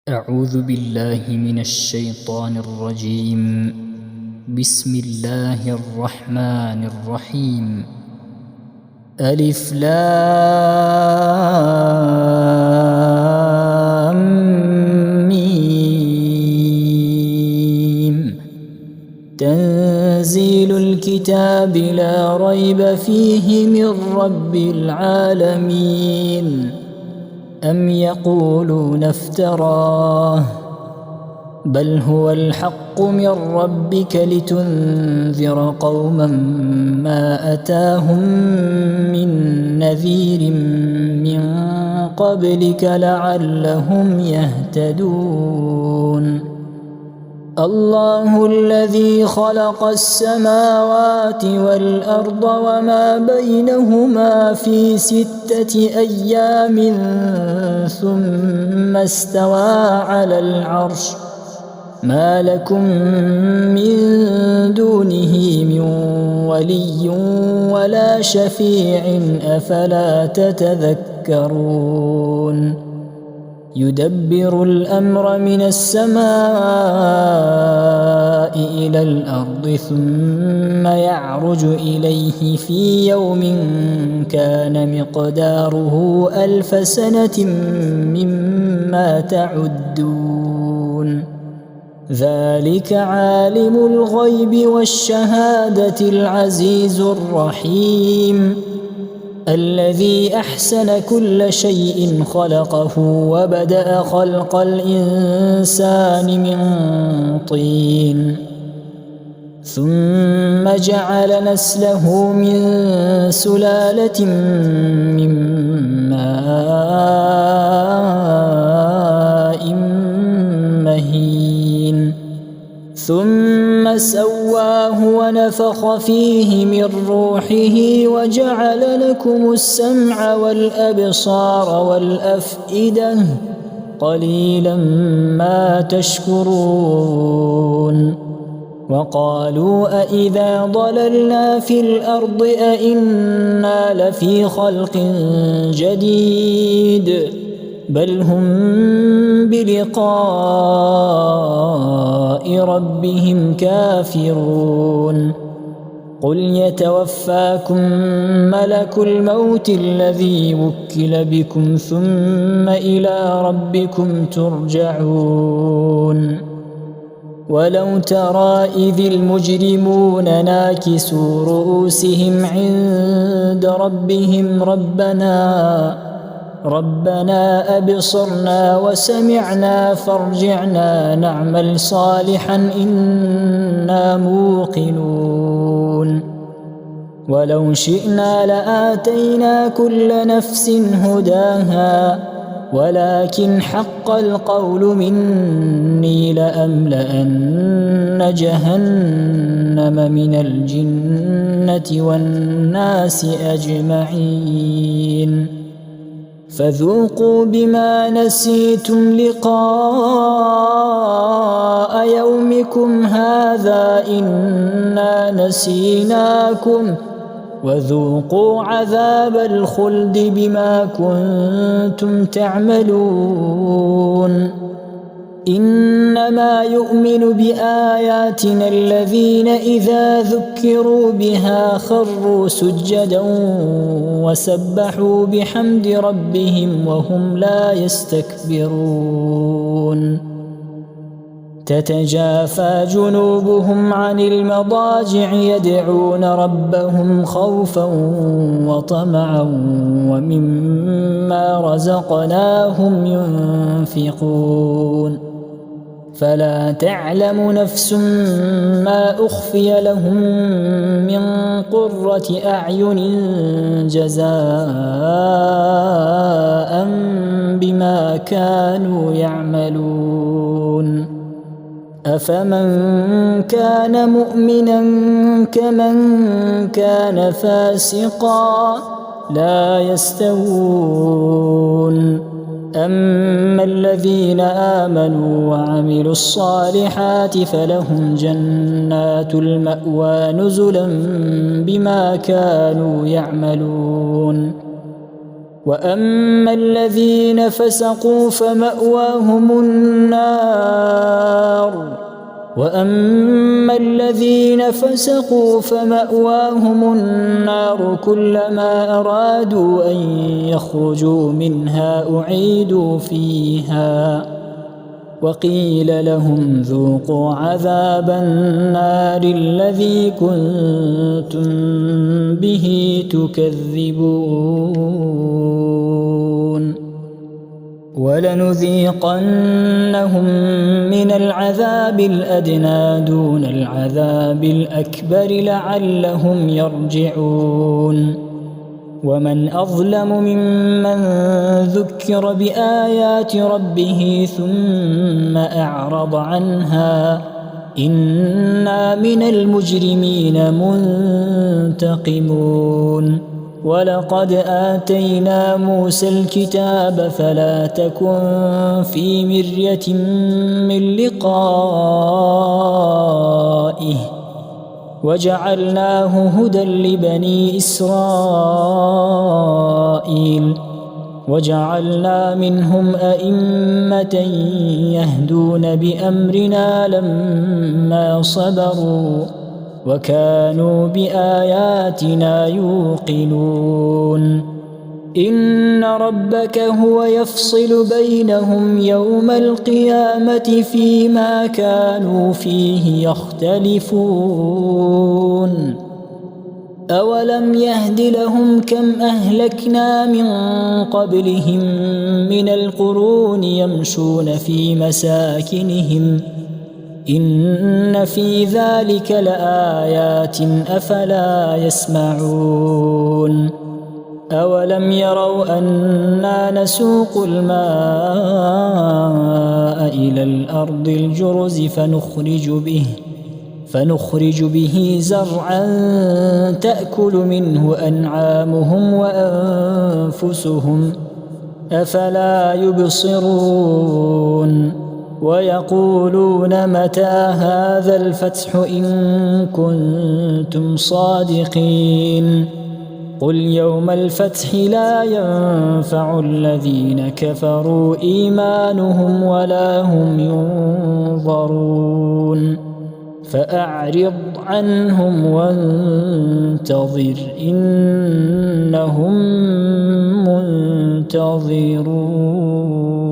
أعوذ بالله من الشيطان الرجيم. بسم الله الرحمن الرحيم. ألف لام ميم. تنزيل الكتاب لا ريب فيه من رب العالمين. أم يقولون افتراه بل هو الحق من ربك لتنذر قوما ما أتاهم من نذير من قبلك لعلهم يهتدون. الله الذي خلق السماوات والأرض وما بينهما في 6 أيام ثم استوى على العرش ما لكم من دونه من ولي ولا شفيع أفلا تتذكرون. يدبر الأمر من السماء إلى الأرض ثم يعرج إليه في يوم كان مقداره 1000 سنة مما تعدون. ذلك عالم الغيب والشهادة العزيز الرحيم الذي أحسن كل شيء خلقه وبدأ خلق الإنسان من طين ثم جعل نسله من سلالة من ماء مهين ثم سواه ونفخ فيه من روحه وجعل لكم السمع والأبصار والأفئدة قليلا ما تشكرون. وقالوا أإذا ضللنا في الأرض أإنا لفي خلق جديد بل هم بلقاء ربهم كافرون. قل يتوفاكم ملك الموت الذي وكل بكم ثم إلى ربكم ترجعون. ولو ترى إذ المجرمون ناكسوا رؤوسهم عند ربهم ربنا أبصرنا وسمعنا فارجعنا نعمل صالحا إنا موقنون. ولو شئنا لآتينا كل نفس هداها ولكن حق القول مني لأملأن جهنم من الجنة والناس أجمعين. فذوقوا بما نسيتم لقاء يومكم هذا إنا نسيناكم وذوقوا عذاب الخلد بما كنتم تعملون. إنما يؤمن بآياتنا الذين إذا ذكروا بها خروا سجدا وسبحوا بحمد ربهم وهم لا يستكبرون. تتجافى جنوبهم عن المضاجع يدعون ربهم خوفا وطمعا ومما رزقناهم ينفقون. فلا تعلم نفس ما أخفي لهم من قرة أعين جزاء بما كانوا يعملون. أفمن كان مؤمنا كمن كان فاسقا لا يستوون. أما الذين آمنوا وعملوا الصالحات فلهم جنات المأوى نزلا بما كانوا يعملون. وأما الذين فسقوا فمأواهم النار كلما أرادوا أن يخرجوا منها أعيدوا فيها وقيل لهم ذوقوا عذاب النار الذي كنتم به تكذبون ولنذيقنهم من العذاب الأدنى دون العذاب الأكبر لعلهم يرجعون ومن أظلم ممن ذكر بآيات ربه ثم أعرض عنها إنا من المجرمين منتقمون ولقد آتينا موسى الكتاب فلا تكن في مرية من لقائه وجعلناه هدى لبني إسرائيل وجعلنا منهم أئمة يهدون بأمرنا لما صبروا وكانوا بآياتنا يوقنون إن ربك هو يفصل بينهم يوم القيامة فيما كانوا فيه يختلفون أولم يهد لهم كم أهلكنا من قبلهم من القرون يمشون في مساكنهم إن في ذلك لآيات أفلا يسمعون أولم يروا أنا نسوق الماء إلى الأرض الجرز فنخرج به زرعا تأكل منه أنعامهم وأنفسهم أفلا يبصرون ويقولون متى هذا الفتح إن كنتم صادقين قل يوم الفتح لا ينفع الذين كفروا إيمانهم ولا هم ينظرون فأعرض عنهم وانتظر إنهم منتظرون